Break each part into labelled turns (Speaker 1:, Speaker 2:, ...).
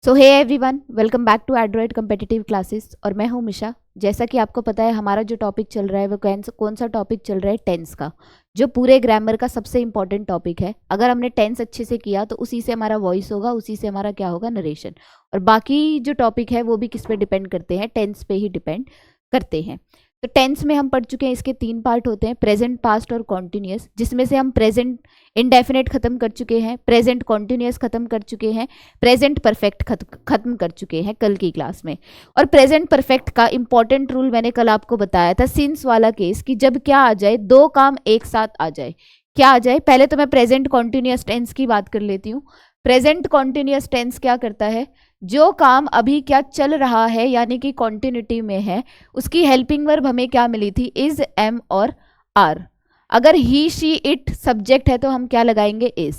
Speaker 1: So hey everyone, welcome back to Android competitive classes. और मैं हूं मिशा। जैसा कि आपको पता है हमारा जो टॉपिक चल रहा है वो कौन सा टॉपिक चल रहा है, टेंस का, जो पूरे ग्रामर का सबसे इंपॉर्टेंट टॉपिक है। अगर हमने टेंस अच्छे से किया तो उसी से हमारा वॉइस होगा, उसी से हमारा क्या होगा, नरेशन। और बाकी जो टॉपिक है वो भी किस पे डिपेंड करते हैं, टेंस पे ही डिपेंड करते हैं। तो टेंस में हम पढ़ चुके हैं, इसके 3 पार्ट होते हैं, प्रेजेंट, पास्ट और कॉन्टिन्यूस, जिसमें से हम प्रेजेंट इंडेफिनेट खत्म कर चुके हैं, प्रेजेंट कॉन्टिन्यूस खत्म कर चुके हैं, प्रेजेंट परफेक्ट खत्म कर चुके हैं कल की क्लास में। और प्रेजेंट परफेक्ट का इंपॉर्टेंट रूल मैंने कल आपको बताया था, सिंस वाला केस, कि जब क्या आ जाए, 2 काम एक साथ आ जाए। क्या आ जाए? पहले तो मैं प्रेजेंट कॉन्टिन्यूस टेंस की बात कर लेती हूँ। प्रेजेंट कॉन्टिन्यूस टेंस क्या करता है, जो काम अभी क्या चल रहा है यानी कि कॉन्टिन्यूटी में है, उसकी हेल्पिंग वर्ब हमें क्या मिली थी, इज, एम और आर। अगर ही, शी, इट सब्जेक्ट है तो हम क्या लगाएंगे, इज।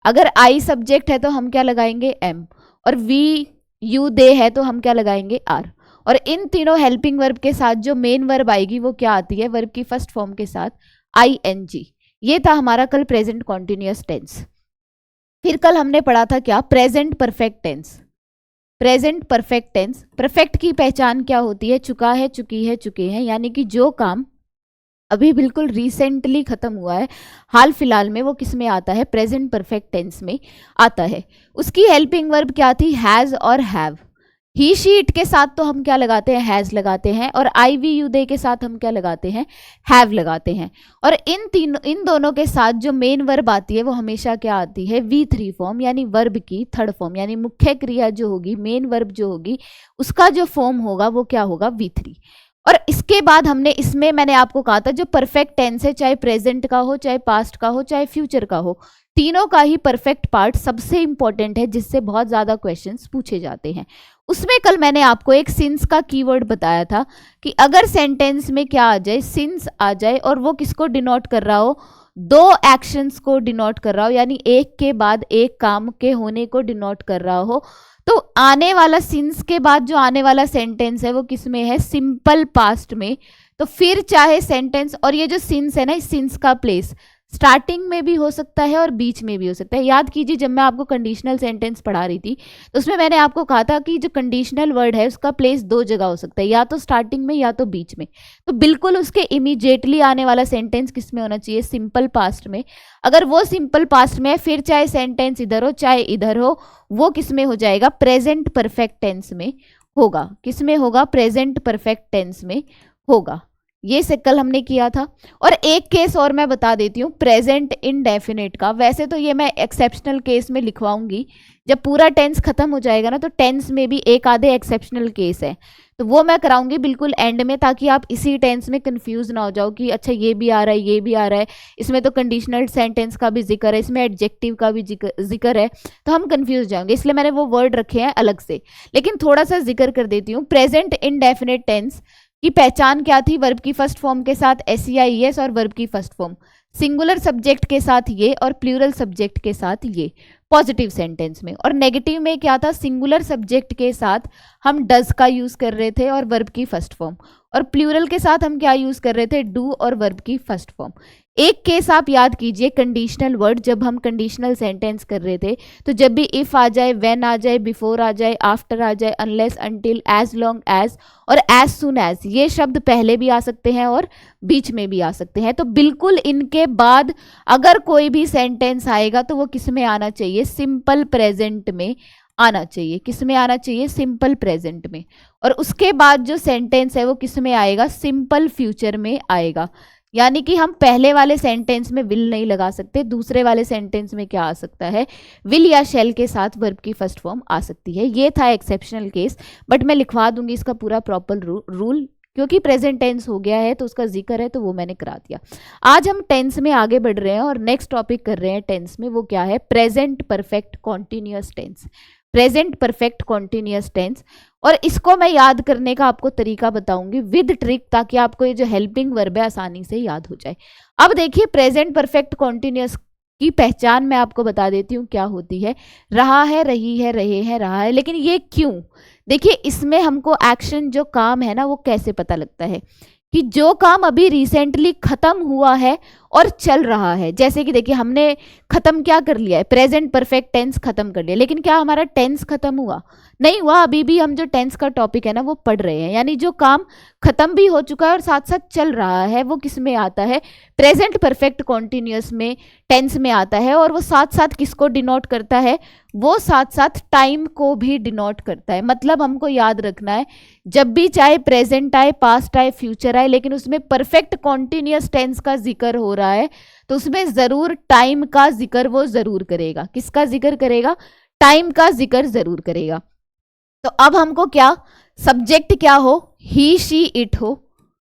Speaker 1: अगर आई सब्जेक्ट है तो हम क्या लगाएंगे, एम। और वी, यू, दे है तो हम क्या लगाएंगे, आर। और इन तीनों हेल्पिंग वर्ब के साथ जो मेन वर्ब आएगी वो क्या आती है, वर्ब की फर्स्ट फॉर्म के साथ आई एन जी। ये था हमारा कल प्रेजेंट कॉन्टिन्यूस टेंस। फिर कल हमने पढ़ा था क्या, present perfect tense. Present perfect tense, perfect की पहचान क्या होती है, चुका है, चुकी है, चुके हैं, यानी कि जो काम अभी बिल्कुल रिसेंटली खत्म हुआ है, हाल फिलहाल में, वो किस में आता है, प्रेजेंट परफेक्ट टेंस में आता है। उसकी हेल्पिंग वर्ब क्या थी, हैज और हैव। ही, शी, इट के साथ तो हम क्या लगाते हैं, हैज लगाते हैं। और आई, वी, यू, दे के साथ हम क्या लगाते हैं, हैव लगाते हैं। और इन दोनों के साथ जो मेन वर्ब आती है वो हमेशा क्या आती है, V3 फॉर्म, यानी वर्ब की थर्ड फॉर्म, यानी मुख्य क्रिया जो होगी, मेन वर्ब जो होगी, उसका जो फॉर्म होगा वो क्या होगा, V3। और इसके बाद हमने इसमें मैंने आपको कहा था, जो परफेक्ट टेंस है, चाहे प्रेजेंट का हो, चाहे पास्ट का हो, चाहे फ्यूचर का हो, तीनों का ही परफेक्ट पार्ट सबसे इंपॉर्टेंट है, जिससे बहुत ज्यादा क्वेश्चंस पूछे जाते हैं। उसमें कल मैंने आपको एक सिंस का कीवर्ड बताया था कि अगर सेंटेंस में क्या आ जाए, सिंस आ जाए, और वो किसको डिनोट कर रहा हो, 2 एक्शंस को डिनोट कर रहा हो, यानी एक के बाद एक काम के होने को डिनोट कर रहा हो, तो आने वाला सिंस के बाद जो आने वाला सेंटेंस है वो किस में है, सिंपल पास्ट में। तो फिर चाहे सेंटेंस, और ये जो सिंस है ना, इस सिंस का प्लेस स्टार्टिंग में भी हो सकता है और बीच में भी हो सकता है। याद कीजिए, जब मैं आपको कंडीशनल सेंटेंस पढ़ा रही थी तो उसमें मैंने आपको कहा था कि जो कंडीशनल वर्ड है उसका प्लेस 2 जगह हो सकता है, या तो स्टार्टिंग में या तो बीच में। तो बिल्कुल उसके इमीडिएटली आने वाला सेंटेंस किस में होना चाहिए, सिंपल पास्ट में। अगर वो सिंपल पास्ट में है, फिर चाहे सेंटेंस इधर हो चाहे इधर हो, वो किस में हो जाएगा, प्रेजेंट परफेक्ट टेंस में होगा। किस में होगा, प्रेजेंट परफेक्ट टेंस में होगा। ये से कल हमने किया था। और एक केस और मैं बता देती हूँ, प्रेजेंट इनडेफिनेट का। वैसे तो ये मैं एक्सेप्शनल केस में लिखवाऊंगी, जब पूरा टेंस खत्म हो जाएगा ना, तो टेंस में भी एक आधे एक्सेप्शनल केस है, तो वो मैं कराऊंगी बिल्कुल एंड में, ताकि आप इसी टेंस में कंफ्यूज ना हो जाओ कि अच्छा ये भी आ रहा है, ये भी आ रहा है, इसमें तो कंडीशनल सेंटेंस का भी जिक्र है, इसमें एडजेक्टिव का भी जिक्र है, तो हम कंफ्यूज जाएंगे। इसलिए मैंने वो वर्ड रखे हैं अलग से, लेकिन थोड़ा सा जिक्र कर देती हूँ। प्रेजेंट इनडेफिनेट टेंस की पहचान क्या थी, वर्ब की फर्स्ट फॉर्म के साथ SEIES और वर्ब की फर्स्ट फॉर्म, सिंगुलर सब्जेक्ट के साथ ये और प्लूरल सब्जेक्ट के साथ ये, पॉजिटिव सेंटेंस में। और नेगेटिव में क्या था, सिंगुलर सब्जेक्ट के साथ हम डज का यूज कर रहे थे और वर्ब की फर्स्ट फॉर्म, और प्लूरल के साथ हम क्या यूज कर रहे थे, डू और वर्ब की फर्स्ट फॉर्म। एक केस आप याद कीजिए, कंडीशनल वर्ड, जब हम कंडीशनल सेंटेंस कर रहे थे तो जब भी इफ आ जाए, व्हेन आ जाए, बिफोर आ जाए, आफ्टर आ जाए, unless, until, as long as और एज सुन एज, ये शब्द पहले भी आ सकते हैं और बीच में भी आ सकते हैं। तो बिल्कुल इनके बाद अगर कोई भी सेंटेंस आएगा तो वो किस में आना चाहिए, सिंपल प्रेजेंट में आना चाहिए। किस में आना चाहिए, सिंपल प्रेजेंट में। और उसके बाद जो सेंटेंस है वो किस में आएगा, सिंपल फ्यूचर में आएगा। यानी कि हम पहले वाले सेंटेंस में विल नहीं लगा सकते, दूसरे वाले सेंटेंस में क्या आ सकता है, विल या शेल के साथ वर्ब की फर्स्ट फॉर्म आ सकती है। ये था एक्सेप्शनल केस, बट मैं लिखवा दूंगी इसका पूरा प्रॉपर रूल, क्योंकि प्रेजेंट टेंस हो गया है तो उसका जिक्र है, तो वो मैंने करा दिया। आज हम टेंस में आगे बढ़ रहे हैं और नेक्स्ट टॉपिक कर रहे हैं टेंस में, वो क्या है, present perfect continuous tense. Present perfect continuous tense, और इसको मैं याद करने का आपको तरीका बताऊंगी विद ट्रिक, ताकि आपको ये जो हेल्पिंग वर्ब है आसानी से याद हो जाए। अब देखिए, प्रेजेंट परफेक्ट कॉन्टिन्यूअस की पहचान मैं आपको बता देती हूँ क्या होती है। रहा है, रही है, रहे हैं, रहा है, लेकिन ये क्यों, देखिए इसमें हमको एक्शन जो काम है ना वो कैसे पता लगता है, कि जो काम अभी रिसेंटली खत्म हुआ है और चल रहा है। जैसे कि देखिए, हमने खत्म क्या कर लिया है, प्रेजेंट परफेक्ट टेंस खत्म कर लिया, लेकिन क्या हमारा टेंस खत्म हुआ? नहीं हुआ, अभी भी हम जो टेंस का टॉपिक है ना वो पढ़ रहे हैं। यानी जो काम खत्म भी हो चुका है और साथ साथ चल रहा है वो किस में आता है, प्रेजेंट परफेक्ट कॉन्टिन्यूअस में, टेंस में आता है। और वो साथ साथ किसको डिनोट करता है, वो साथ साथ टाइम को भी डिनोट करता है। मतलब हमको याद रखना है, जब भी चाहे प्रेजेंट आए, पास्ट आए, फ्यूचर आए, लेकिन उसमें परफेक्ट कॉन्टिन्यूअस टेंस का जिक्र हो रहा है तो उसमें जरूर टाइम का जिक्र वो जरूर करेगा। किसका जिक्र करेगा, टाइम का जिक्र जरूर करेगा। तो अब हमको क्या, सब्जेक्ट क्या हो, ही शी इट हो,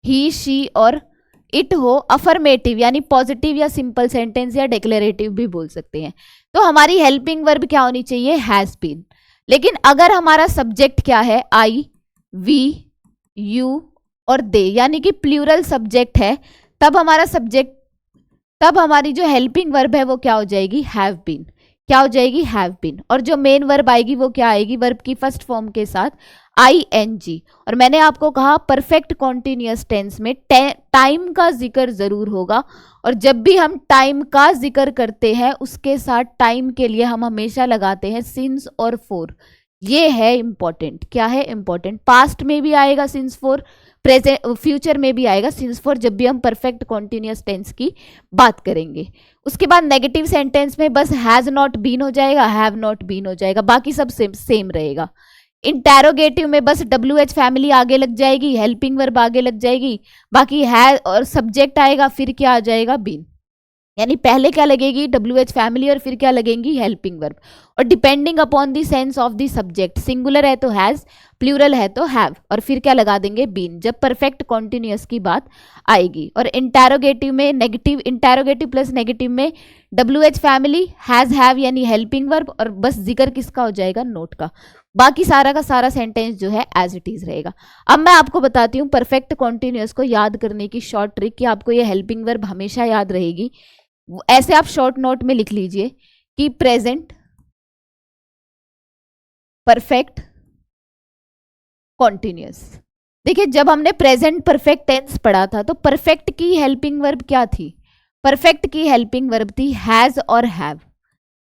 Speaker 1: ही शी और इट हो, अफर्मेटिव यानी पॉजिटिव या सिंपल सेंटेंस या डिक्लेरेटिव भी बोल सकते हैं। तो हमारी हेल्पिंग वर्ब क्या होनी चाहिए, हैज बीन। लेकिन अगर हमारा सब्जेक्ट क्या है, आई, वी, यू और दे, यानी कि प्लूरल सब्जेक्ट है, तब हमारा सब्जेक्ट, तब हमारी जो हेल्पिंग वर्ब है वो क्या हो जाएगी, हैव बीन। क्या हो जाएगी, हैव बीन। और जो मेन वर्ब आएगी वो क्या आएगी, वर्ब की फर्स्ट फॉर्म के साथ ing। और मैंने आपको कहा परफेक्ट कॉन्टिन्यूअस टेंस में टाइम का जिक्र जरूर होगा, और जब भी हम टाइम का जिक्र करते हैं उसके साथ टाइम के लिए हम हमेशा लगाते हैं सिंस और फॉर। ये है इंपॉर्टेंट। क्या है इंपॉर्टेंट, पास्ट में भी आएगा सिंस फॉर, प्रेजेंट फ्यूचर में भी आएगा सिंस फॉर, जब भी हम परफेक्ट कॉन्टिन्यूअस टेंस की बात करेंगे। उसके बाद नेगेटिव सेंटेंस में बस हैज नॉट बीन हो जाएगा, हैव नॉट बीन हो जाएगा, बाकी सब सेम रहेगा। इंटेरोगेटिव में बस WH फैमिली आगे लग जाएगी, हेल्पिंग वर्ब आगे लग जाएगी, बाकी है और सब्जेक्ट आएगा, फिर क्या आ जाएगा, बीन। यानी पहले क्या लगेगी, WH फैमिली, और फिर क्या लगेंगी, हेल्पिंग वर्ब। और depending upon the sense of the subject, singular है तो हैज, प्लूरल है तो हैव, और फिर क्या लगा देंगे, बीन, जब परफेक्ट कॉन्टिन्यूअस की बात आएगी। और इंटेरोगेटिव में नेगेटिव, इंटेरोगेटिव प्लस नेगेटिव में WH फैमिली, हैज, हैव यानी हेल्पिंग वर्ब, और बस जिक्र किसका हो जाएगा, नोट का। बाकी सारा का सारा सेंटेंस जो है एज इट इज रहेगा। अब मैं आपको बताती हूँ परफेक्ट कॉन्टिन्यूअस को याद करने की शॉर्ट ट्रिक, कि आपको ये हेल्पिंग वर्ब हमेशा याद रहेगी। ऐसे आप शॉर्ट नोट में लिख लीजिए कि प्रेजेंट परफेक्ट कॉन्टिन्यूअस। देखिए जब हमने प्रेजेंट परफेक्ट टेंस पढ़ा था तो परफेक्ट की हेल्पिंग वर्ब क्या थी, परफेक्ट की हेल्पिंग वर्ब थी हैज और हैव।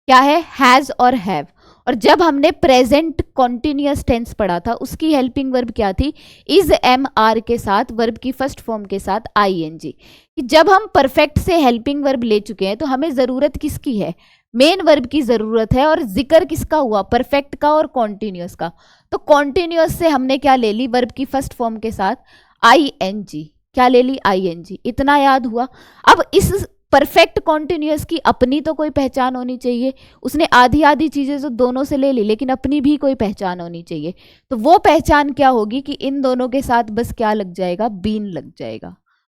Speaker 1: क्या है, हैज और हैव। और जब हमने प्रेजेंट कॉन्टिन्यूअस टेंस पढ़ा था उसकी हेल्पिंग वर्ब क्या थी, इज, एम, आर के साथ, वर्ब की फर्स्ट फॉर्म के साथ ing। जब हम परफेक्ट से हेल्पिंग वर्ब ले चुके हैं तो हमें जरूरत किसकी है, मेन वर्ब की जरूरत है, और जिक्र किसका हुआ, परफेक्ट का और कॉन्टिन्यूअस का। तो कॉन्टिन्यूअस से हमने क्या ले ली, वर्ब की फर्स्ट फॉर्म के साथ ing। क्या ले ली, ing। इतना याद हुआ। अब इस परफेक्ट कॉन्टिन्यूअस की अपनी तो कोई पहचान होनी चाहिए, उसने आधी आधी चीजें तो दोनों से ले ली, लेकिन अपनी भी कोई पहचान होनी चाहिए। तो वो पहचान क्या होगी कि इन दोनों के साथ बस क्या लग जाएगा, बीन लग जाएगा।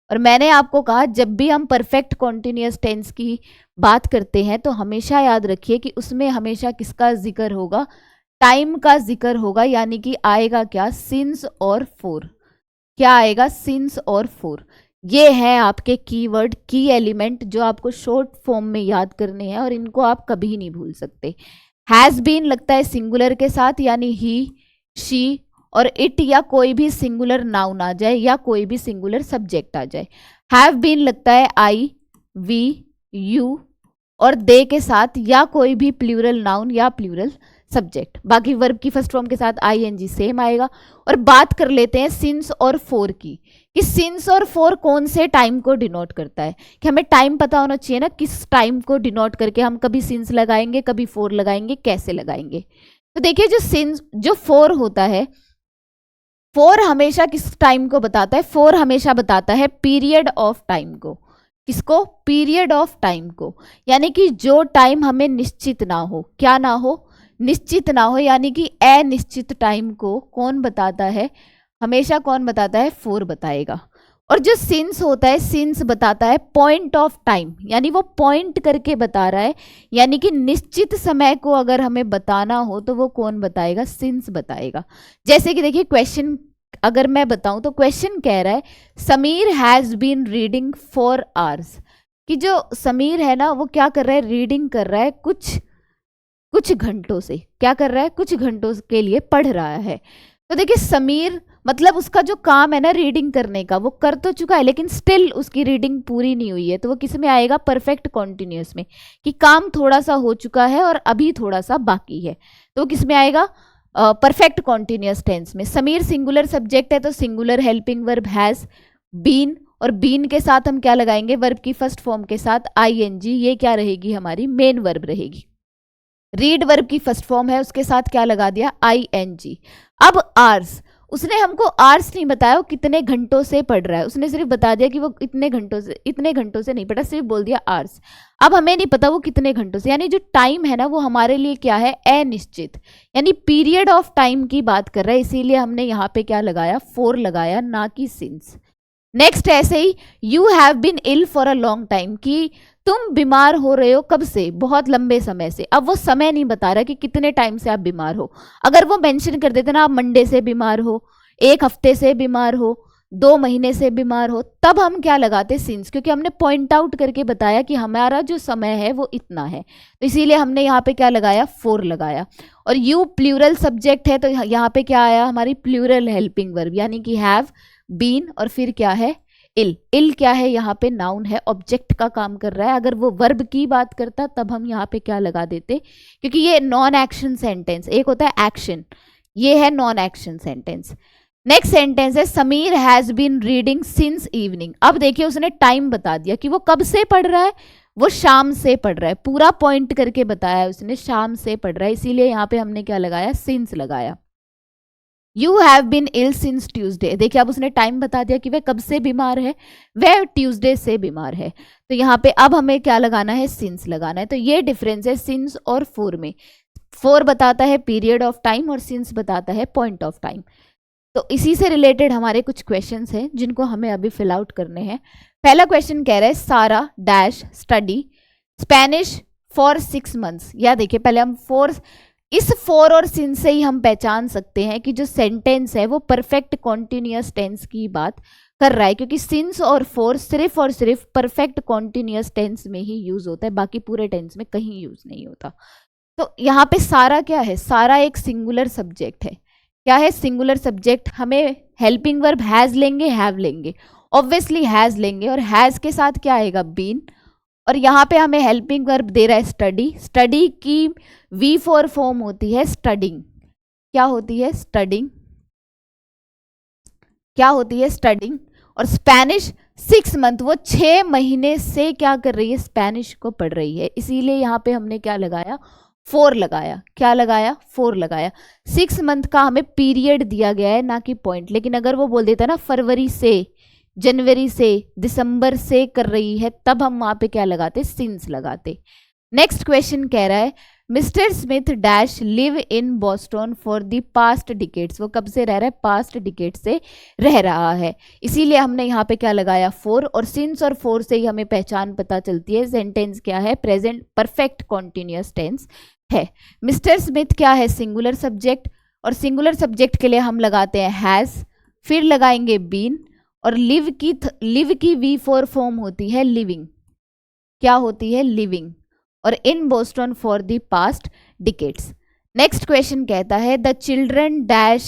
Speaker 1: और मैंने आपको कहा जब भी हम परफेक्ट कॉन्टिन्यूअस टेंस की बात करते हैं तो हमेशा याद रखिए कि उसमें हमेशा किसका जिक्र होगा, टाइम का जिक्र होगा। यानी कि आएगा क्या, सिंस और फॉर। क्या आएगा, सिंस और फॉर। ये है आपके कीवर्ड, की एलिमेंट, जो आपको शॉर्ट फॉर्म में याद करने हैं और इनको आप कभी नहीं भूल सकते। हैज बीन लगता है सिंगुलर के साथ, यानी ही, शी और इट, या कोई भी सिंगुलर नाउन आ जाए या कोई भी सिंगुलर सब्जेक्ट आ जाए। हैव बीन लगता है आई, वी, यू और दे के साथ, या कोई भी प्लूरल नाउन या प्लूरल सब्जेक्ट। बाकी वर्ब की फर्स्ट फॉर्म के साथ ing सेम आएगा। और बात कर लेते हैं सिंस और फॉर की, कि सिंस और फॉर कौन से टाइम को डिनोट करता है। कि हमें टाइम पता होना चाहिए ना, किस टाइम को डिनोट करके हम कभी सिंस लगाएंगे, कभी फॉर लगाएंगे, कैसे लगाएंगे। तो देखिए जो सिंस, जो फॉर होता है, फॉर हमेशा किस टाइम को बताता है, फॉर हमेशा बताता है पीरियड ऑफ टाइम को। किसको, पीरियड ऑफ टाइम को। यानी कि जो टाइम हमें निश्चित ना हो, क्या ना हो, निश्चित ना हो, यानी कि अनिश्चित टाइम को कौन बताता है, हमेशा कौन बताता है, फॉर बताएगा। और जो सिंस होता है, सिंस बताता है पॉइंट ऑफ टाइम, यानी वो पॉइंट करके बता रहा है। यानी कि निश्चित समय को अगर हमें बताना हो तो वो कौन बताएगा, सिंस बताएगा। जैसे कि देखिए क्वेश्चन अगर मैं बताऊं तो क्वेश्चन कह रहा है Sameer has been reading for hours. कि जो समीर है ना वो क्या कर रहा है, रीडिंग कर रहा है, कुछ घंटों से। क्या कर रहा है, कुछ घंटों के लिए पढ़ रहा है। तो देखिए समीर मतलब उसका जो काम है ना रीडिंग करने का, वो कर तो चुका है लेकिन स्टिल उसकी रीडिंग पूरी नहीं हुई है, तो वो किस में आएगा, परफेक्ट कॉन्टिन्यूअस में, कि काम थोड़ा सा हो चुका है और अभी थोड़ा सा बाकी है, तो किस में आएगा, परफेक्ट कॉन्टिन्यूअस टेंस में। समीर सिंगुलर सब्जेक्ट है तो singular helping verb has been, और बीन के साथ हम क्या लगाएंगे, वर्ब की फर्स्ट फॉर्म के साथ आईएनजी, ये क्या रहेगी, हमारी मेन वर्ब रहेगी। रीड वर्ब की फर्स्ट फॉर्म है, उसके साथ क्या लगा दिया, आईएनजी। अब आर्स, उसने हमको आर्स नहीं बताया वो कितने घंटों से पढ़ रहा है, उसने सिर्फ बता दिया कि वो इतने घंटों से नहीं पढ़ा, सिर्फ बोल दिया आर्स। अब हमें नहीं पता वो कितने घंटों से, यानी जो टाइम है ना वो हमारे लिए क्या है, अनिश्चित, यानी पीरियड ऑफ टाइम की बात कर रहा है, इसीलिए हमने यहाँ पे क्या लगाया, फॉर लगाया, ना कि सिंस। नेक्स्ट ऐसे ही, you have been ill for a long time, कि तुम बीमार हो रहे हो कब से, बहुत लंबे समय से। अब वो समय नहीं बता रहा कि कितने टाइम से आप बीमार हो, अगर वो मेंशन कर देते ना, आप मंडे से बीमार हो, एक हफ्ते से बीमार हो, 2 महीने से बीमार हो, तब हम क्या लगाते, सिंस, क्योंकि हमने पॉइंट आउट करके बताया कि हमारा जो समय है वो इतना है, तो इसीलिए हमने यहाँ पे क्या लगाया, फॉर लगाया। और यू प्लूरल सब्जेक्ट है तो यहाँ पे क्या आया, हमारी प्लूरल हेल्पिंग वर्ब, यानी कि हैव बीन, और फिर क्या है, इल। इल क्या है, यहाँ पे नाउन है, ऑब्जेक्ट का काम कर रहा है, अगर वो वर्ब की बात करता तब हम यहाँ पे क्या लगा देते, क्योंकि ये नॉन एक्शन सेंटेंस, एक होता है एक्शन, ये है non action sentence. Next sentence है, Sameer has been reading since evening. अब देखिए उसने टाइम बता दिया कि वो कब से पढ़ रहा है, वो शाम से पढ़ रहा है, पूरा पॉइंट करके बताया उसने, शाम से पढ़ रहा है, इसीलिए यहाँ पे हमने क्या लगाया, सिंस लगाया। You have been ill since Tuesday, देखिए अब उसने टाइम बता दिया कि वह कब से बीमार है, वह ट्यूजडे से बीमार है, तो यहाँ पे अब हमें क्या लगाना है, सिंस लगाना है। तो ये डिफरेंस है सिंस और फॉर में, फॉर बताता है पीरियड ऑफ टाइम और सिंस बताता है पॉइंट ऑफ टाइम। तो इसी से रिलेटेड हमारे कुछ क्वेश्चंस हैं जिनको हमें अभी फिल आउट करने हैं। पहला क्वेश्चन कह रहा है, सारा dash study Spanish for 6 months. या देखिए पहले हम इस फॉर और सिंस से ही हम पहचान सकते हैं कि जो सेंटेंस है वो परफेक्ट कॉन्टिन्यूअस टेंस की बात कर रहा है, क्योंकि सिंस और फॉर सिर्फ और सिर्फ परफेक्ट कॉन्टिन्यूअस टेंस में ही यूज होता है, बाकी पूरे टेंस में कहीं यूज नहीं होता। तो यहाँ पे सारा क्या है, सारा एक सिंगुलर सब्जेक्ट है। क्या है, सिंगुलर सब्जेक्ट। हमें हेल्पिंग वर्ब हैज लेंगे, हैव लेंगे, ऑब्वियसली हैज लेंगे, और हैज के साथ क्या आएगा, बीन, और यहाँ पे हमें हेल्पिंग वर्ब दे रहा है स्टडी। स्टडी की V4 फॉर्म होती है स्टडिंग। क्या होती है, स्टडिंग। क्या होती है, स्टडिंग। और स्पेनिश 6 मंथ, वो 6 महीने से क्या कर रही है, स्पेनिश को पढ़ रही है, इसीलिए यहाँ पे हमने क्या लगाया, फॉर लगाया। क्या लगाया, फॉर लगाया। 6 मंथ का हमें पीरियड दिया गया है, ना कि पॉइंट। लेकिन अगर वो बोल देता ना फरवरी से, जनवरी से, दिसंबर से कर रही है, तब हम वहां पे क्या लगाते, सिंस लगाते। नेक्स्ट क्वेश्चन कह रहा है, mister Smith dash live in Boston for the past decades. वो कब से रह रहा है, पास्ट डिकेड से रह रहा है, इसीलिए हमने यहाँ पे क्या लगाया, फॉर। और सिंस और फॉर से ही हमें पहचान पता चलती है सेंटेंस क्या है, प्रेजेंट परफेक्ट कॉन्टिन्यूअस टेंस है। मिस्टर स्मिथ क्या है, सिंगुलर सब्जेक्ट, और सिंगुलर सब्जेक्ट के लिए हम लगाते हैं हैज, फिर लगाएंगे बीन, और लिव की V4 फॉर्म होती है लिविंग। क्या होती है, लिविंग। और in Boston for the past decades. Next question कहता है, the children dash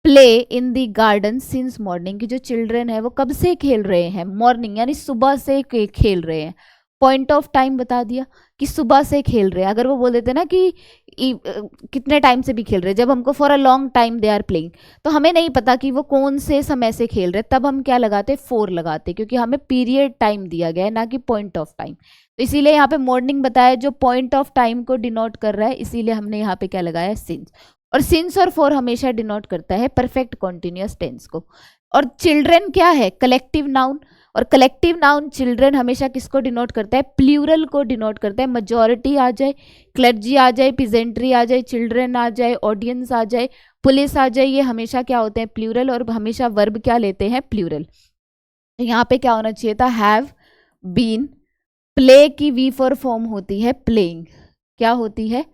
Speaker 1: play in the garden since morning. की जो चिल्ड्रन है वो कब से खेल रहे हैं, मॉर्निंग, यानी सुबह से खेल रहे हैं। पॉइंट ऑफ टाइम बता दिया कि सुबह से खेल रहे हैं। अगर वो बोल देते ना कि कितने टाइम से भी खेल रहे हैं, जब हमको for a long time they are playing, तो हमें नहीं पता कि वो कौन से समय से खेल रहे हैं, तब हम क्या लगाते, फॉर लगाते, क्योंकि हमें पीरियड टाइम दिया गया है, ना कि पॉइंट ऑफ टाइम। तो इसीलिए यहाँ पे मॉर्निंग बताया जो पॉइंट ऑफ टाइम को डिनोट कर रहा है, इसीलिए हमने यहाँ पे क्या लगाया, सिंस। और सिंस और फॉर हमेशा डिनोट करता है परफेक्ट कॉन्टिन्यूअस टेंस को। और चिल्ड्रन क्या है, कलेक्टिव नाउन, और कलेक्टिव नाउन चिल्ड्रन हमेशा किसको डिनोट करता है, प्लूरल को डिनोट करता है। मेजॉरिटी आ जाए, क्लर्जी आ जाए, पिजेंट्री आ जाए, चिल्ड्रन आ जाए, ऑडियंस आ जाए, पुलिस आ जाए, ये हमेशा क्या होते हैं, प्लूरल, और हमेशा वर्ब क्या लेते हैं, प्लूरल। तो यहाँ पे क्या होना चाहिए था, हैव बीन। प्ले की V4 फॉर्म होती है प्लेइंग। क्या होती है,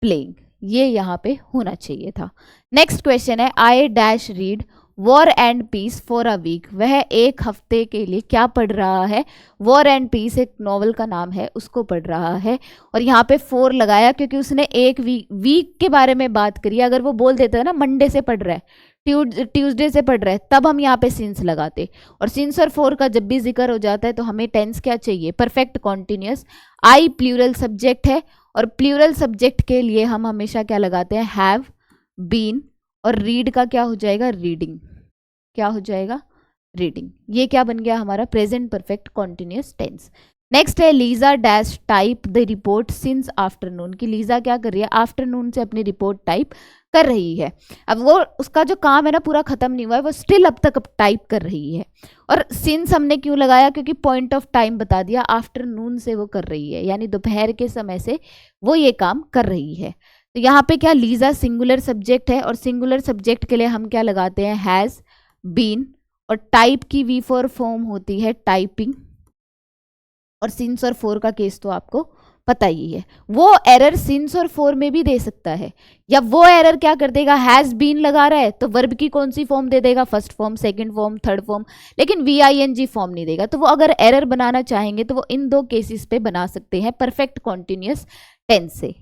Speaker 1: प्लेइंग, ये यहाँ पे होना चाहिए था। नेक्स्ट क्वेश्चन है, I dash read War and Peace for a week. वह एक हफ्ते के लिए क्या पढ़ रहा है, वॉर एंड पीस एक नॉवल का नाम है, उसको पढ़ रहा है। और यहाँ पे फॉर लगाया क्योंकि उसने एक वीक के बारे में बात करी। अगर वो बोल देता है ना मंडे से पढ़ रहा है, ट्यूसडे से पढ़ रहे हैं तब हम यहाँ पे सिंस लगाते, और सिंस और फोर का जब भी जिक्र हो जाता है तो हमें टेंस क्या चाहिए, परफेक्ट कॉन्टिन्यूस। आई प्लूरल सब्जेक्ट है, और प्लूरल सब्जेक्ट के लिए हम हमेशा क्या लगाते हैं, हैव, बीन, और रीड का क्या हो जाएगा, रीडिंग। क्या हो जाएगा, रीडिंग। ये क्या बन गया हमारा present perfect continuous tense. Next है Lisa dash type the report since afternoon, कि लीजा क्या कर रही है, आफ्टरनून से अपनी रिपोर्ट टाइप कर रही है। अब वो उसका जो काम है ना पूरा खत्म नहीं हुआ है, वो स्टिल अब तक टाइप कर रही है। और सिंस हमने क्यों लगाया, क्योंकि पॉइंट ऑफ टाइम बता दिया, आफ्टरनून से वो कर रही है, यानी दोपहर के समय से वो ये काम कर रही है। तो यहाँ पे क्या, लीजा सिंगुलर सब्जेक्ट है, और सिंगुलर सब्जेक्ट के लिए हम क्या लगाते हैं, हैज, बीन, और टाइप की वी फॉर फॉर्म होती है टाइपिंग, और सिंस और फोर का केस तो आपको पता ही है। वो एरर सिंस और फोर में भी दे सकता है, या वो एरर क्या कर देगा, हैज बीन लगा रहा है तो वर्ब की कौन सी फॉर्म दे देगा, first form, second form, third form, लेकिन VING फॉर्म नहीं देगा। तो वो अगर एरर बनाना चाहेंगे तो वो इन दो केसेस पे बना सकते हैं परफेक्ट कॉन्टिन्यूस टेंस से।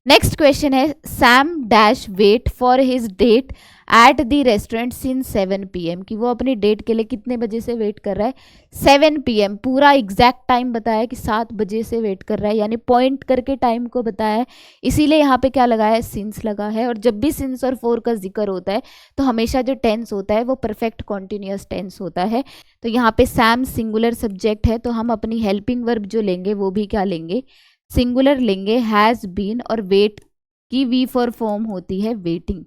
Speaker 1: नेक्स्ट क्वेश्चन है, Sam dash wait for his date at the restaurant since 7 PM, कि वो अपनी डेट के लिए कितने बजे से वेट कर रहा है, 7 PM। पूरा एग्जैक्ट टाइम बताया कि 7 बजे से वेट कर रहा है, यानी पॉइंट करके टाइम को बताया है, इसीलिए यहाँ पे क्या लगा है, सिंस लगा है। और जब भी सिंस और फोर का जिक्र होता है तो हमेशा जो टेंस होता है वो परफेक्ट कॉन्टिन्यूस टेंस होता है। तो यहाँ पे सैम सिंगुलर सब्जेक्ट है, तो हम अपनी हेल्पिंग वर्ब जो लेंगे वो भी क्या लेंगे, सिंगुलर लेंगे, हैज बीन, और वेट की वी फॉर फॉर्म होती है वेटिंग।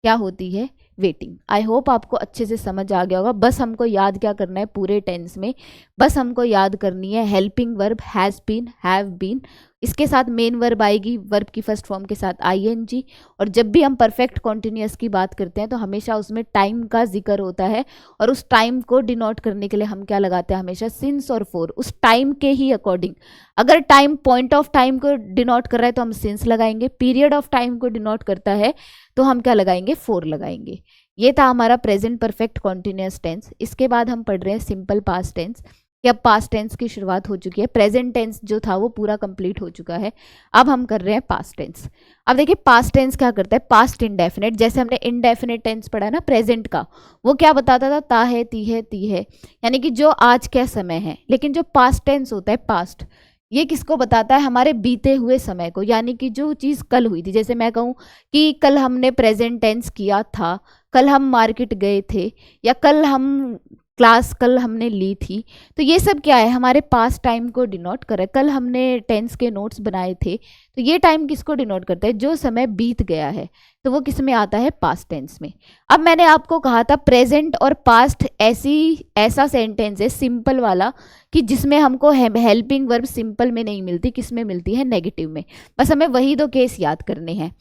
Speaker 1: क्या होती है, वेटिंग। आई होप आपको अच्छे से समझ आ गया होगा। बस हमको याद क्या करना है पूरे टेंस में, बस हमको याद करनी है helping verb has been, have been, इसके साथ मेन वर्ब आएगी, वर्ब की फर्स्ट फॉर्म के साथ ING। और जब भी हम परफेक्ट कॉन्टिन्यूस की बात करते हैं तो हमेशा उसमें टाइम का जिक्र होता है, और उस टाइम को डिनोट करने के लिए हम क्या लगाते हैं, हमेशा सिंस और फोर, उस टाइम के ही अकॉर्डिंग। अगर टाइम पॉइंट ऑफ टाइम को डिनोट कर रहा है तो हम सिंस लगाएंगे, पीरियड ऑफ टाइम को डिनोट करता है तो हम क्या लगाएंगे, फोर लगाएंगे। ये था हमारा प्रेजेंट परफेक्ट कॉन्टिन्यूस टेंस। इसके बाद हम पढ़ रहे हैं सिंपल पास्ट टेंस, कि अब पास्ट टेंस की शुरुआत हो चुकी है, प्रेजेंट टेंस जो था वो पूरा कंप्लीट हो चुका है, अब हम कर रहे हैं पास्ट टेंस। अब देखिए पास्ट टेंस क्या करता है, पास्ट इंडेफिनिट, जैसे हमने इंडेफिनिट टेंस पढ़ा ना प्रेजेंट का, वो क्या बताता था, ता है, ती है, ती है, यानी कि जो आज का समय है। लेकिन जो पास्ट टेंस होता है, पास्ट, ये किसको बताता है, हमारे बीते हुए समय को, यानी कि जो चीज़ कल हुई थी। जैसे मैं कहूँ कि कल हमने प्रेजेंट टेंस किया था, कल हम मार्केट गए थे, या कल हम क्लास कल हमने ली थी, तो ये सब क्या है, हमारे पास्ट टाइम को डिनोट कर रहा है। कल हमने टेंस के नोट्स बनाए थे, तो ये टाइम किसको डिनोट करता है, जो समय बीत गया है, तो वो किस में आता है, पास्ट टेंस में। अब मैंने आपको कहा था प्रेजेंट और पास्ट ऐसा सेंटेंस है सिंपल वाला, कि जिसमें हमको हेल्पिंग वर्ब सिंपल में नहीं मिलती, किस में मिलती है, नेगेटिव में। बस हमें वही दो केस याद करने हैं,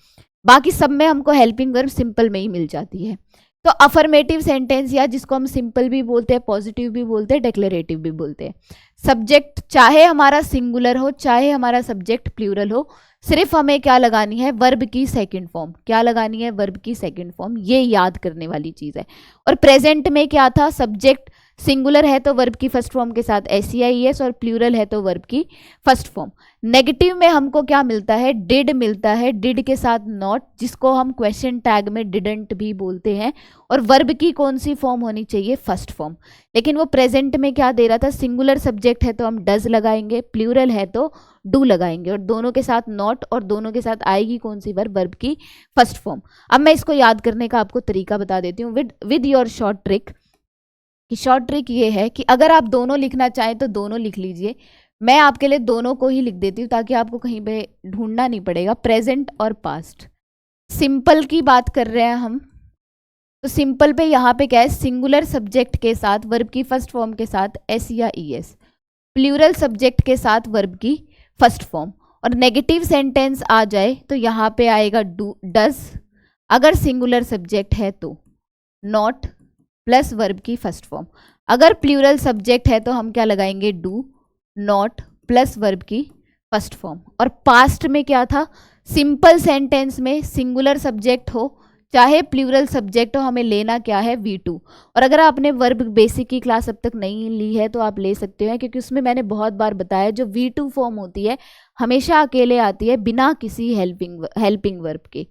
Speaker 1: बाकी सब में हमको हेल्पिंग वर्ब सिंपल में ही मिल जाती है। तो अफर्मेटिव सेंटेंस, या जिसको हम सिंपल भी बोलते हैं, पॉजिटिव भी बोलते हैं, डिक्लेरेटिव भी बोलते हैं। सब्जेक्ट चाहे हमारा सिंगुलर हो, चाहे हमारा सब्जेक्ट प्लूरल हो, सिर्फ हमें क्या लगानी है, वर्ब की सेकंड फॉर्म। क्या लगानी है, वर्ब की सेकंड फॉर्म, ये याद करने वाली चीज़ है। और प्रेजेंट में क्या था, सब्जेक्ट सिंगुलर है तो वर्ब की फर्स्ट फॉर्म के साथ SEIS, और प्लूरल है तो वर्ब की फर्स्ट फॉर्म। नेगेटिव में हमको क्या मिलता है, डिड मिलता है, डिड के साथ नॉट, जिसको हम क्वेश्चन टैग में डिडंट भी बोलते हैं, और वर्ब की कौन सी फॉर्म होनी चाहिए, फर्स्ट फॉर्म। लेकिन वो प्रेजेंट में क्या दे रहा था, सिंगुलर सब्जेक्ट है तो हम डज लगाएंगे, प्लूरल है तो डू लगाएंगे, और दोनों के साथ नॉट, और दोनों के साथ आएगी कौन सी वर्ब, वर्ब की फर्स्ट फॉर्म। अब मैं इसको याद करने का आपको तरीका बता देती हूँ विद योर शॉर्ट ट्रिक। कि शॉर्ट ट्रिक ये है कि अगर आप दोनों लिखना चाहें तो दोनों लिख लीजिए, मैं आपके लिए दोनों को ही लिख देती हूँ ताकि आपको कहीं पे ढूंढना नहीं पड़ेगा, प्रेजेंट और पास्ट। सिंपल की बात कर रहे हैं हम, तो सिंपल पे यहाँ पे क्या है, सिंगुलर सब्जेक्ट के साथ वर्ब की फर्स्ट फॉर्म के साथ S या ES, प्लूरल सब्जेक्ट के साथ वर्ब की फर्स्ट फॉर्म। और नेगेटिव सेंटेंस आ जाए तो यहाँ पे आएगा डू, डज, अगर सिंगुलर सब्जेक्ट है तो नॉट प्लस वर्ब की फर्स्ट फॉर्म। अगर प्लूरल सब्जेक्ट है तो हम क्या लगाएंगे, डू, नॉट प्लस वर्ब की फर्स्ट फॉर्म। और पास्ट में क्या था, सिंपल सेंटेंस में सिंगुलर सब्जेक्ट हो चाहे प्लूरल सब्जेक्ट हो, हमें लेना क्या है, V2। और अगर आपने वर्ब बेसिक की क्लास अब तक नहीं ली है तो आप ले सकते हो, क्योंकि उसमें मैंने बहुत बार बताया जो V2 फॉर्म होती है हमेशा अकेले आती है बिना किसी हेल्पिंग वर्ब के।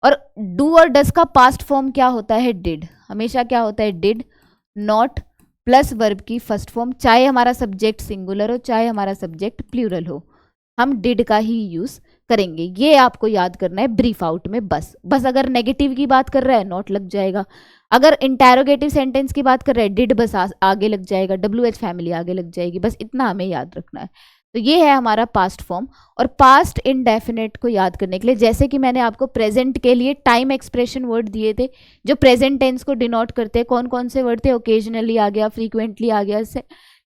Speaker 1: और डू और डस का पास्ट फॉर्म क्या होता है? डिड। हमेशा क्या होता है? डिड। नॉट प्लस वर्ब की फर्स्ट फॉर्म, चाहे हमारा सब्जेक्ट सिंगुलर हो चाहे हमारा सब्जेक्ट प्लूरल हो, हम डिड का ही यूज करेंगे। ये आपको याद करना है ब्रीफ आउट में। बस अगर नेगेटिव की बात कर रहा है नॉट लग जाएगा, अगर इंटेरोगेटिव सेंटेंस की बात कर रहे हैं डिड बस आगे लग जाएगा, WH फैमिली आगे लग जाएगी, बस इतना हमें याद रखना है। तो ये है हमारा पास्ट फॉर्म। और पास्ट इनडेफिनेट को याद करने के लिए, जैसे कि मैंने आपको प्रेजेंट के लिए टाइम एक्सप्रेशन वर्ड दिए थे जो प्रेजेंट टेंस को डिनोट करते हैं, कौन कौन से वर्ड थे? ओकेजनली आ गया, फ्रीक्वेंटली आ गया,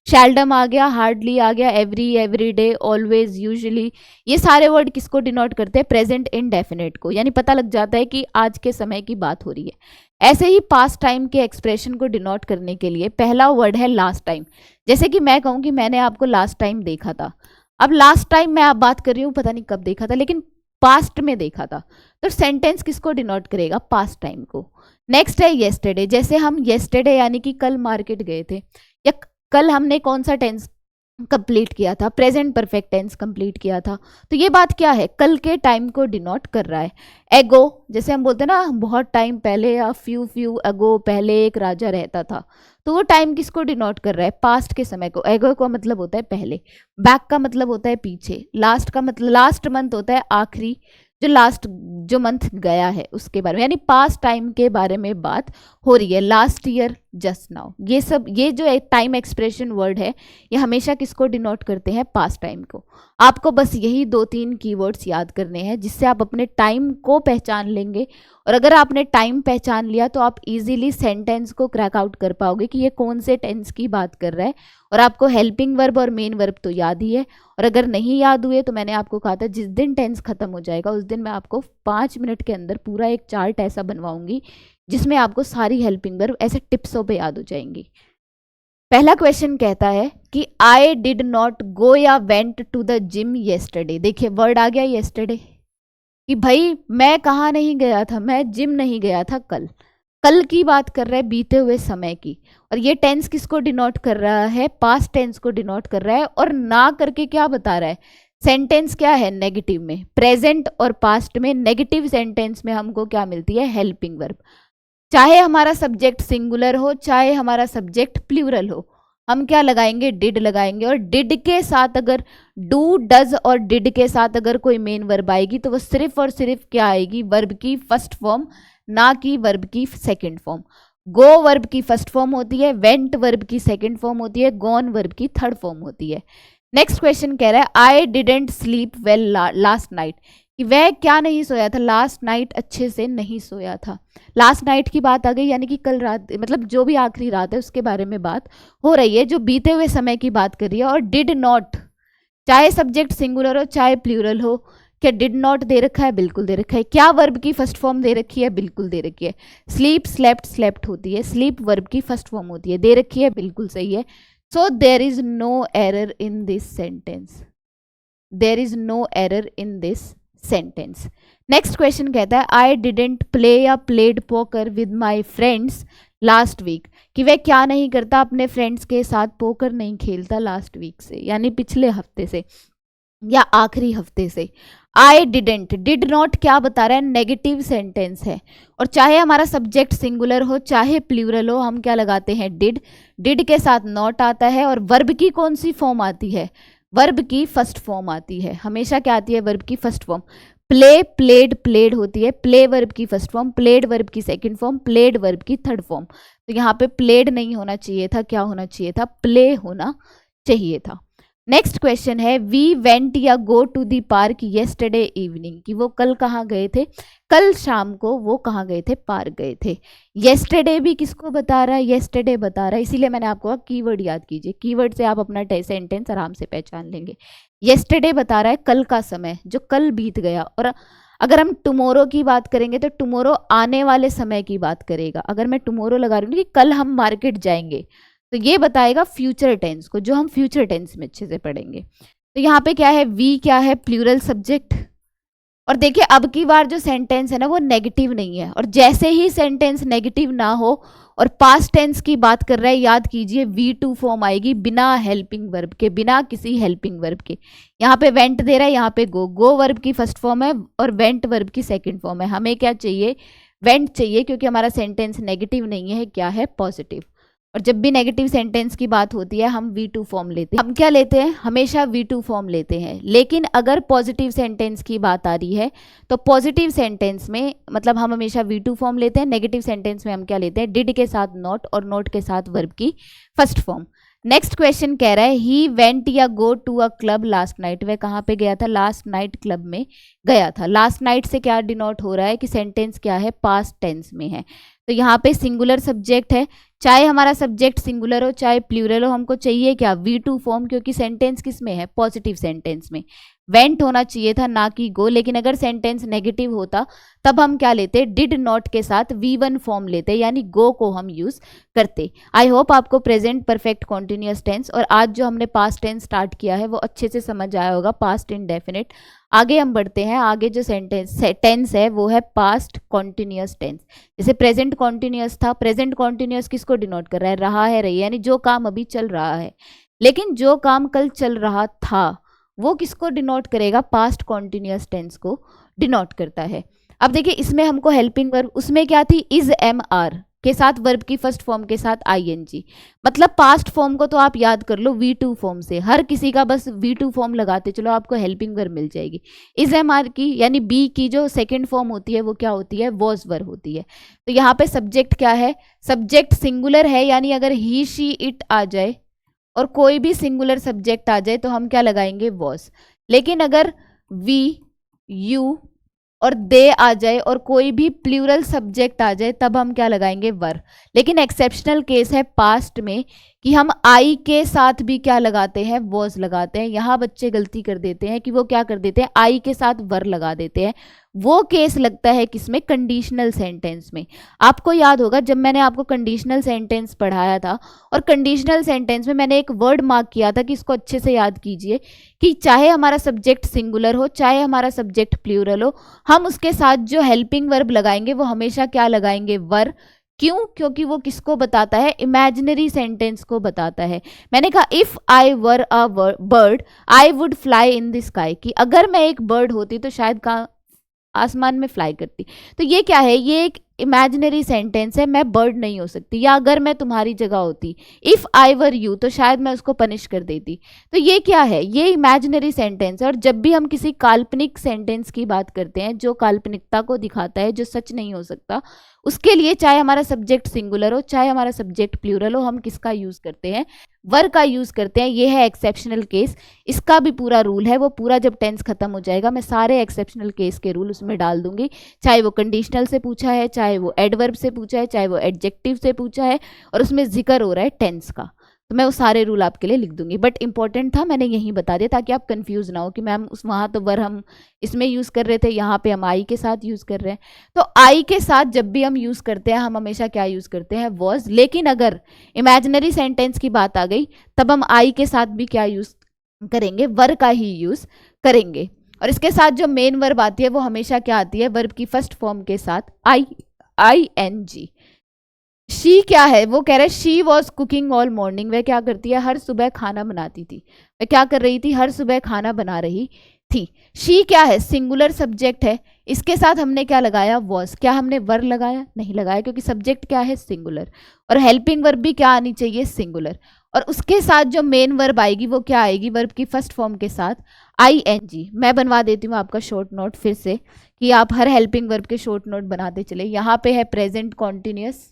Speaker 1: शैल्डम आ गया, हार्डली आ गया, एवरी, एवरीडे, ऑलवेज, यूजुअली। ये सारे वर्ड किसको डिनोट करते हैं? प्रेजेंट इनडेफिनेट को, यानी पता लग जाता है कि आज के समय की बात हो रही है। ऐसे ही पास्ट टाइम के एक्सप्रेशन को डिनोट करने के लिए पहला वर्ड है लास्ट टाइम। जैसे कि मैं कहूँ कि मैंने आपको लास्ट टाइम देखा था, अब लास्ट टाइम मैं आप बात कर रही हूँ, पता नहीं कब देखा था, लेकिन पास्ट में देखा था, तो सेंटेंस किसको डिनोट करेगा? पास्ट टाइम को। नेक्स्ट है येस्टरडे। जैसे हम येस्टरडे यानी कि कल मार्केट गए थे, या कल हमने कौन सा टेंस कंप्लीट किया था? प्रेजेंट परफेक्ट टेंस कंप्लीट किया था। तो ये बात क्या है? कल के टाइम को डिनोट कर रहा है। एगो, जैसे हम बोलते हैं ना बहुत टाइम पहले, या फ्यू एगो, पहले एक राजा रहता था, तो वो टाइम किसको डिनोट कर रहा है? पास्ट के समय को। एगो का मतलब होता है पहले, बैक का मतलब होता है पीछे, लास्ट का मतलब लास्ट मंथ होता है आखिरी, जो मंथ गया है उसके बारे में, यानी पास्ट टाइम के बारे में बात हो रही है। लास्ट ईयर, जस्ट नाउ, ये जो टाइम एक्सप्रेशन वर्ड है ये हमेशा किसको डिनोट करते हैं? पास्ट टाइम को। आपको बस यही 2-3 कीवर्ड्स याद करने हैं जिससे आप अपने टाइम को पहचान लेंगे, और अगर आपने टाइम पहचान लिया तो आप इजीली सेंटेंस को क्रैक आउट कर पाओगे कि ये कौन से टेंस की बात कर रहा है। और आपको हेल्पिंग वर्ब और मेन वर्ब तो याद ही है, और अगर नहीं याद हुए तो मैंने आपको कहा था जिस दिन टेंस खत्म हो जाएगा उस दिन मैं आपको 5 मिनट के अंदर पूरा एक चार्ट ऐसा बनवाऊंगी जिसमें आपको सारी हेल्पिंग वर्ब ऐसे टिप्सों पे याद हो जाएंगी। पहला क्वेश्चन कहता है कि आई डिड नॉट गो या went to the gym yesterday. देखिए वर्ड आ गया येस्टरडे, कि भाई मैं कहाँ नहीं गया था, मैं जिम नहीं गया था कल। कल की बात कर रहा है, बीते हुए समय की। और ये टेंस किसको डिनोट कर रहा है? पास्ट टेंस को डिनोट कर रहा है। और ना करके क्या बता रहा है? सेंटेंस क्या है? नेगेटिव में। प्रेजेंट और पास्ट में नेगेटिव सेंटेंस में हमको क्या मिलती है? Helping verb. चाहे हमारा सब्जेक्ट सिंगुलर हो चाहे हमारा सब्जेक्ट प्लूरल हो, हम क्या लगाएंगे? डिड लगाएंगे। और डिड के साथ अगर डू, डज और डिड के साथ अगर कोई मेन वर्ब आएगी तो वो सिर्फ और सिर्फ क्या आएगी? वर्ब की फर्स्ट फॉर्म, ना कि वर्ब की सेकंड फॉर्म। गो वर्ब की फर्स्ट फॉर्म होती है, वेंट वर्ब की सेकंड फॉर्म होती है, गॉन वर्ब की थर्ड फॉर्म होती है। नेक्स्ट क्वेश्चन कह रहा है I didn't sleep well last night, कि वह क्या नहीं सोया था? लास्ट नाइट अच्छे से नहीं सोया था। लास्ट नाइट की बात आ गई, यानी कि कल रात, मतलब जो भी आखिरी रात है उसके बारे में बात हो रही है, जो बीते हुए समय की बात कर रही है। और डिड नॉट, चाहे सब्जेक्ट सिंगुलर हो चाहे प्लूरल हो, क्या डिड नॉट दे रखा है? बिल्कुल दे रखा है। क्या वर्ब की फर्स्ट फॉर्म दे रखी है? बिल्कुल दे रखी है। स्लीप, स्लेप्ट, स्लेप्ट होती है, स्लीप वर्ब की फर्स्ट फॉर्म होती है, दे रखी है, बिल्कुल सही है। So there is no error in this sentence, there is no error in this sentence. Next question कहता है आई डिडेंट प्ले या played poker with my friends last week, कि वह क्या नहीं करता? अपने फ्रेंड्स के साथ पोकर नहीं खेलता लास्ट वीक से, यानी पिछले हफ्ते से या आखिरी हफ्ते से। आई डिडेंट, डिड नॉट क्या बता रहा है? नेगेटिव सेंटेंस है। और चाहे हमारा सब्जेक्ट सिंगुलर हो चाहे प्लूरल हो, हम क्या लगाते हैं? डिड। डिड के साथ नॉट आता है। और वर्ब की कौन सी फॉर्म आती है? वर्ब की फर्स्ट फॉर्म आती है। हमेशा क्या आती है? वर्ब की first form. Play, played, played होती है, प्ले वर्ब की फर्स्ट फॉर्म, प्लेड वर्ब की सेकंड फॉर्म, प्लेड वर्ब की थर्ड फॉर्म। तो यहाँ पे प्लेड नहीं होना चाहिए था, क्या होना चाहिए था? प्ले होना चाहिए था। नेक्स्ट क्वेश्चन है वी वेंट या go to the park yesterday evening, कि वो कल कहाँ गए थे? कल शाम को वो कहाँ गए थे? पार्क गए थे। येस्टरडे भी किसको बता रहा है? येस्टरडे बता रहा है, इसीलिए मैंने आपको कहा कीवर्ड याद कीजिए, कीवर्ड से आप अपना सेंटेंस आराम से पहचान लेंगे। येस्टरडे बता रहा है कल का समय, जो कल बीत गया। और अगर हम टुमोरो की बात करेंगे तो टुमोरो आने वाले समय की बात करेगा। अगर मैं टुमोरो लगा रही हूँ कि कल हम मार्केट जाएंगे, तो ये बताएगा फ्यूचर टेंस को, जो हम फ्यूचर टेंस में अच्छे से पढ़ेंगे। तो यहाँ पे क्या है? वी क्या है? Plural subject. और देखिए अब की बार जो सेंटेंस है ना वो नेगेटिव नहीं है, और जैसे ही सेंटेंस नेगेटिव ना हो और पास्ट टेंस की बात कर रहा है, याद कीजिए V2 फॉर्म आएगी बिना हेल्पिंग वर्ब के, बिना किसी हेल्पिंग वर्ब के। यहाँ पे वेंट दे रहा है, यहाँ पे गो वर्ब की फर्स्ट फॉर्म है और वेंट वर्ब की सेकंड फॉर्म है। हमें क्या चाहिए, वेंट चाहिए, क्योंकि हमारा सेंटेंस नेगेटिव नहीं है, क्या है, पॉजिटिव। और जब भी नेगेटिव सेंटेंस की बात होती है हम V2 फॉर्म लेते हैं। हम क्या लेते हैं, हमेशा V2 फॉर्म लेते हैं। लेकिन अगर पॉजिटिव सेंटेंस की बात आ रही है तो पॉजिटिव सेंटेंस में मतलब हम हमेशा V2 फॉर्म लेते हैं। नेगेटिव सेंटेंस में हम क्या लेते हैं, डिड के साथ नॉट और नॉट के साथ वर्ब की फर्स्ट फॉर्म। नेक्स्ट क्वेश्चन कह रहा है ही वेंट या go to a club last night. वह कहाँ पे गया था, लास्ट नाइट क्लब में गया था। लास्ट नाइट से क्या डिनोट हो रहा है कि सेंटेंस क्या है, पास्ट टेंस में है। तो यहाँ पे सिंगुलर सब्जेक्ट है, चाहे हमारा सब्जेक्ट सिंगुलर हो चाहे प्लूरल हो, हमको चाहिए क्या, V2 फॉर्म, क्योंकि सेंटेंस किस में है, पॉजिटिव सेंटेंस में। वेंट होना चाहिए था ना कि गो। लेकिन अगर सेंटेंस नेगेटिव होता तब हम क्या लेते, डिड नॉट के साथ V1 फॉर्म लेते, यानी गो को हम यूज करते। आई होप आपको प्रेजेंट परफेक्ट कॉन्टिन्यूअस टेंस और आज जो हमने पास्ट टेंस स्टार्ट किया है वो अच्छे से समझ आया होगा, पास्ट इंडेफिनिट। आगे हम बढ़ते हैं, आगे जो टेंस है वो है पास्ट कॉन्टिन्यूअस टेंस। जैसे प्रेजेंट कॉन्टिन्यूअस था, प्रेजेंट कॉन्टिन्यूअस किसको डिनोट कर रहा है, रहा है, रही, यानी जो काम अभी चल रहा है। लेकिन जो काम कल चल रहा था वो किसको डिनोट करेगा, पास्ट कॉन्टिन्यूअस टेंस को डिनोट करता है। अब देखिए इसमें हमको हेल्पिंग वर्ब, उसमें क्या थी, इज एम आर के साथ वर्ब की फर्स्ट फॉर्म के साथ ING। मतलब पास्ट फॉर्म को तो आप याद कर लो V2 फॉर्म से, हर किसी का बस V2 फॉर्म लगाते चलो, आपको हेल्पिंग वर्ब मिल जाएगी। इज एम आर की यानी बी की जो सेकंड फॉर्म होती है वो क्या होती है, वॉज वर्ब होती है। तो यहाँ पे सब्जेक्ट क्या है, सब्जेक्ट सिंगुलर है, यानी अगर ही शी इट आ जाए और कोई भी सिंगुलर सब्जेक्ट आ जाए तो हम क्या लगाएंगे, वॉज। लेकिन अगर वी, यू और दे आ जाए और कोई भी प्लूरल सब्जेक्ट आ जाए तब हम क्या लगाएंगे, वर। लेकिन एक्सेप्शनल केस है पास्ट में कि हम आई के साथ भी क्या लगाते हैं, वॉज लगाते हैं। यहाँ बच्चे गलती कर देते हैं कि वो क्या कर देते हैं, आई के साथ वर लगा देते हैं। वो केस लगता है किसमें, कंडीशनल सेंटेंस में। आपको याद होगा जब मैंने आपको कंडीशनल सेंटेंस पढ़ाया था और कंडीशनल सेंटेंस में मैंने एक वर्ड मार्क किया था कि इसको अच्छे से याद कीजिए कि चाहे हमारा सब्जेक्ट सिंगुलर हो चाहे हमारा सब्जेक्ट प्लूरल हो, हम उसके साथ जो हेल्पिंग वर्ब लगाएंगे वो हमेशा क्या लगाएंगे, वर। क्यों, क्योंकि वो किसको बताता है, इमेजिनरी सेंटेंस को बताता है। मैंने कहा if I were a bird I would fly in the sky, कि अगर मैं एक बर्ड होती तो शायद कहाँ, आसमान में फ्लाई करती। तो ये क्या है, ये एक इमेजिनरी सेंटेंस है, मैं बर्ड नहीं हो सकती। या अगर मैं तुम्हारी जगह होती, इफ आई वर यू, तो शायद मैं उसको पनिश कर देती। तो ये क्या है, ये इमेजिनरी सेंटेंस है। और जब भी हम किसी काल्पनिक सेंटेंस की बात करते हैं जो काल्पनिकता को दिखाता है, जो सच नहीं हो सकता, उसके लिए चाहे हमारा सब्जेक्ट सिंगुलर हो चाहे हमारा सब्जेक्ट प्लूरल हो, हम किसका यूज करते हैं, वर का यूज करते हैं। ये है एक्सेप्शनल केस। इसका भी पूरा रूल है, वो पूरा जब टेंस खत्म हो जाएगा मैं सारे एक्सेप्शनल केस के रूल उसमें डाल दूंगी। चाहे वो कंडीशनल से पूछा है, चाहे वो एडवर्ब से पूछा है, चाहे वो एडजेक्टिव से पूछा है और उसमें जिक्र हो रहा है टेंस का, तो मैं वो सारे रूल आपके लिए लिख दूंगी। बट इंपॉर्टेंट था, मैंने यहीं बता दिया ताकि आप कंफ्यूज ना हो कि मैम उस वहाँ तो वर हम इसमें यूज़ कर रहे थे, यहाँ पे हम आई के साथ यूज़ कर रहे हैं। तो आई के साथ जब भी हम यूज़ करते हैं हम हमेशा क्या यूज़ करते हैं, वॉज। लेकिन अगर इमेजिनरी सेंटेंस की बात आ गई तब हम आई के साथ भी क्या यूज़ करेंगे, वर का ही यूज़ करेंगे। और इसके साथ जो मेन वर्ब आती है वो हमेशा क्या आती है, वर्ब की फर्स्ट फॉर्म के साथ ING। शी क्या है, वो कह रहे हैं she was cooking all morning. वह क्या करती है, हर सुबह खाना बनाती थी। वह क्या कर रही थी, हर सुबह खाना बना रही थी। शी क्या है, सिंगुलर सब्जेक्ट है, इसके साथ हमने क्या लगाया, वॉज। क्या हमने वर लगाया, नहीं लगाया, क्योंकि सब्जेक्ट क्या है, सिंगुलर। और हेल्पिंग वर्ब भी क्या आनी चाहिए, सिंगुलर। और उसके साथ जो मेन वर्ब आएगी वो क्या आएगी, वर्ब की फर्स्ट फॉर्म के साथ ING। मैं बनवा देती हूँ आपका शॉर्ट नोट फिर से कि आप हर हेल्पिंग वर्ब के शॉर्ट नोट बनाते चले। यहाँ पे है प्रेजेंट कॉन्टिन्यूअस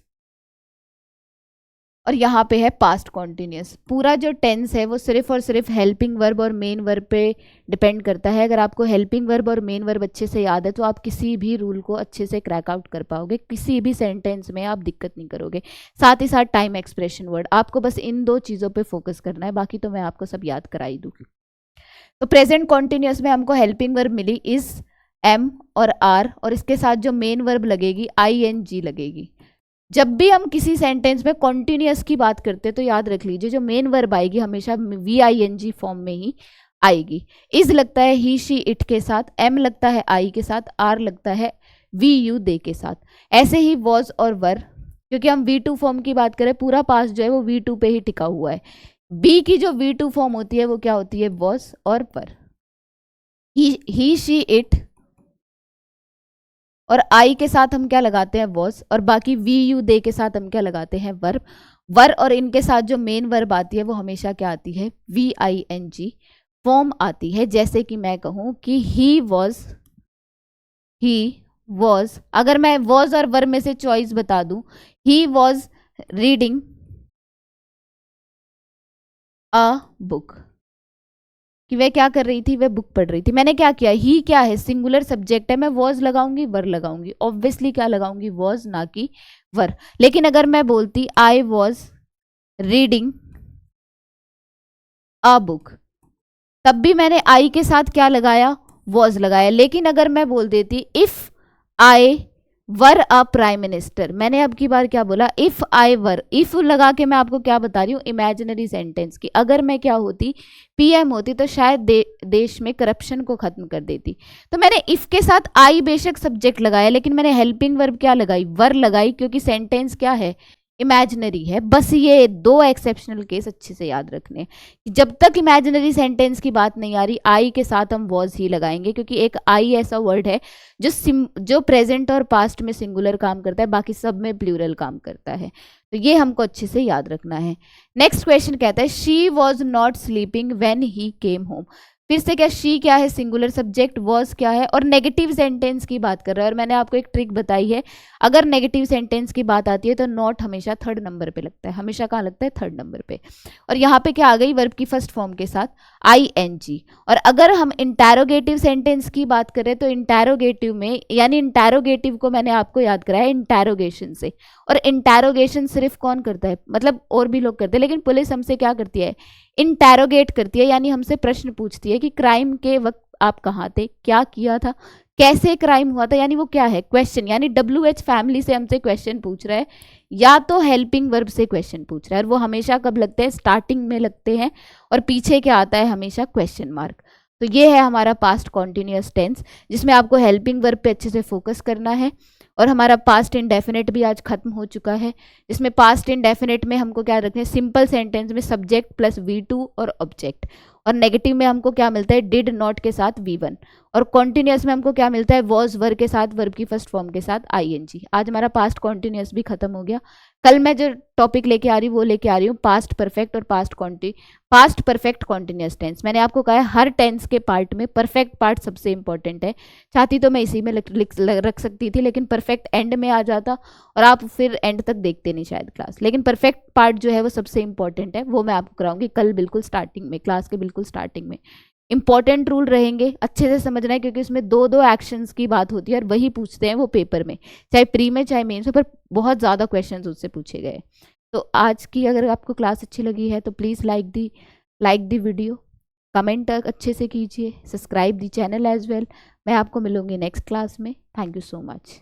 Speaker 1: और यहाँ पे है पास्ट कॉन्टिन्यूअस। पूरा जो टेंस है वो सिर्फ और सिर्फ हेल्पिंग वर्ब और मेन वर्ब पे डिपेंड करता है। अगर आपको हेल्पिंग वर्ब और मेन वर्ब अच्छे से याद है तो आप किसी भी रूल को अच्छे से क्रैक आउट कर पाओगे, किसी भी सेंटेंस में आप दिक्कत नहीं करोगे। साथ ही साथ टाइम, एक्सप्रेशन, वर्ड, आपको बस इन 2 चीज़ों पे फोकस करना है, बाकी तो मैं आपको सब याद करा ही दूँगी। तो प्रेजेंट कॉन्टिन्यूअस में हमको हेल्पिंग वर्ब मिली इज, एम और आर, और इसके साथ जो मेन वर्ब लगेगी ING लगेगी। जब भी हम किसी सेंटेंस में कॉन्टिन्यूअस की बात करते हैं तो याद रख लीजिए जो मेन वर्ब आएगी हमेशा VING फॉर्म में ही आएगी। इज लगता है ही शी इट के साथ, एम लगता है आई के साथ, आर लगता है VU दे के साथ। ऐसे ही वॉज और वर क्योंकि हम V2 फॉर्म की बात करें, पूरा पास्ट जो है वो V2 पे ही टिका हुआ है। बी की जो V2 फॉर्म होती है वो क्या होती है, वॉज और पर। ही शी इट, और आई के साथ हम क्या लगाते हैं, वॉज, और बाकी वी यू दे के साथ हम क्या लगाते हैं, वर्ब। वर और इनके साथ जो मेन वर्ब आती है वो हमेशा क्या आती है, VING फॉर्म आती है। जैसे कि मैं कहूं कि ही वॉज, अगर मैं वॉज और वर्ब में से चॉइस बता दूं, he was reading a book, कि वह क्या कर रही थी, वह बुक पढ़ रही थी। मैंने क्या किया, ही क्या है, सिंगुलर सब्जेक्ट है, मैं वॉज लगाऊंगी, वर लगाऊंगी, ऑब्वियसली क्या लगाऊंगी, वॉज, ना कि वर। लेकिन अगर मैं बोलती I was reading a book, तब भी मैंने आई के साथ क्या लगाया, वॉज लगाया। लेकिन अगर मैं बोल देती if I were a prime minister, मैंने अब की बार क्या बोला, इफ आई वर, इफ लगा के मैं आपको क्या बता रही हूँ, इमेजिनरी सेंटेंस की, अगर मैं क्या होती, PM होती, तो शायद देश में करप्शन को खत्म कर देती। तो मैंने इफ के साथ आई बेशक सब्जेक्ट लगाया, लेकिन मैंने हेल्पिंग वर्ब क्या लगाई, वर लगाई, क्योंकि सेंटेंस क्या है, इमेजिनरी है। बस ये 2 एक्सेप्शनल केस अच्छे से याद रखने, जब तक इमेजिनरी सेंटेंस की बात नहीं आ रही, आई के साथ हम वॉज ही लगाएंगे, क्योंकि एक आई ऐसा वर्ड है जो प्रेजेंट और पास्ट में सिंगुलर काम करता है, बाकी सब में प्लूरल काम करता है। तो ये हमको अच्छे से याद रखना है। नेक्स्ट क्वेश्चन कहता है, she was not sleeping when he came home. फिर से क्या, शी क्या है, सिंगुलर सब्जेक्ट, वॉज क्या है, और नेगेटिव सेंटेंस की बात कर रहा है। और मैंने आपको एक ट्रिक बताई है, अगर नेगेटिव सेंटेंस की बात आती है तो नॉट हमेशा 3rd नंबर पे लगता है, हमेशा कहाँ लगता है, 3rd नंबर पे। और यहाँ पे क्या आ गई, वर्ब की फर्स्ट फॉर्म के साथ ING। और अगर हम इंटैरोगेटिव सेंटेंस की बात करें तो इंटैरोगेटिव में, यानी इंटैरोगेटिव को मैंने आपको याद कराया इंटैरोगेशन से, और इंटैरोगेशन सिर्फ कौन करता है, मतलब और भी लोग करते हैं, लेकिन पुलिस हमसे क्या करती है, इंटैरोगेट करती है, यानी हमसे प्रश्न पूछती है कि क्राइम के वक्त आप कहाँ थे, क्या किया था, कैसे क्राइम हुआ था, यानी वो क्या है, क्वेश्चन। यानी WH फैमिली से हमसे क्वेश्चन पूछ रहा है, या तो हेल्पिंग वर्ब से क्वेश्चन पूछ रहा है, और वो हमेशा कब लगते हैं, स्टार्टिंग में लगते हैं, और पीछे क्या आता है, हमेशा क्वेश्चन मार्क। तो ये है हमारा पास्ट कॉन्टिन्यूअस टेंस, जिसमें आपको हेल्पिंग वर्ब पे अच्छे से फोकस करना है। और हमारा पास्ट इंडेफिनेट भी आज खत्म हो चुका है, जिसमें पास्ट इंडेफिनेट में हमको क्या रखना है, सिंपल सेंटेंस में सब्जेक्ट प्लस V2 और ऑब्जेक्ट, और नेगेटिव में हमको क्या मिलता है, डिड नॉट के साथ V1, और कॉन्टिन्यूअस में हमको क्या मिलता है, वॉज वर्ब के साथ, वर्ब की फर्स्ट फॉर्म के साथ ING। आज हमारा पास्ट कॉन्टिन्यूअस भी खत्म हो गया। कल मैं जो टॉपिक लेके आ रही हूँ वो लेके आ रही हूँ पास्ट परफेक्ट और पास्ट परफेक्ट कॉन्टिन्यूअस टेंस। मैंने आपको कहा है हर टेंस के पार्ट में परफेक्ट पार्ट सबसे इंपॉर्टेंट है। चाहती तो मैं इसी में रख सकती थी, लेकिन परफेक्ट एंड में आ जाता और आप फिर एंड तक देखते नहीं शायद क्लास। लेकिन परफेक्ट पार्ट जो है वो सबसे इंपॉर्टेंट है, वो मैं आपको कराऊंगी कल बिल्कुल स्टार्टिंग में, क्लास के बिल्कुल स्टार्टिंग में। इंपॉर्टेंट रूल रहेंगे, अच्छे से समझना है, क्योंकि इसमें 2 एक्शंस की बात होती है और वही पूछते हैं वो पेपर में, चाहे प्री में चाहे मेंस में, पर बहुत ज़्यादा क्वेश्चंस उससे पूछे गए। तो आज की अगर आपको क्लास अच्छी लगी है तो please like the video, comment अच्छे से कीजिए, subscribe the channel as well. मैं आपको मिलूंगी नेक्स्ट क्लास में। Thank you so much.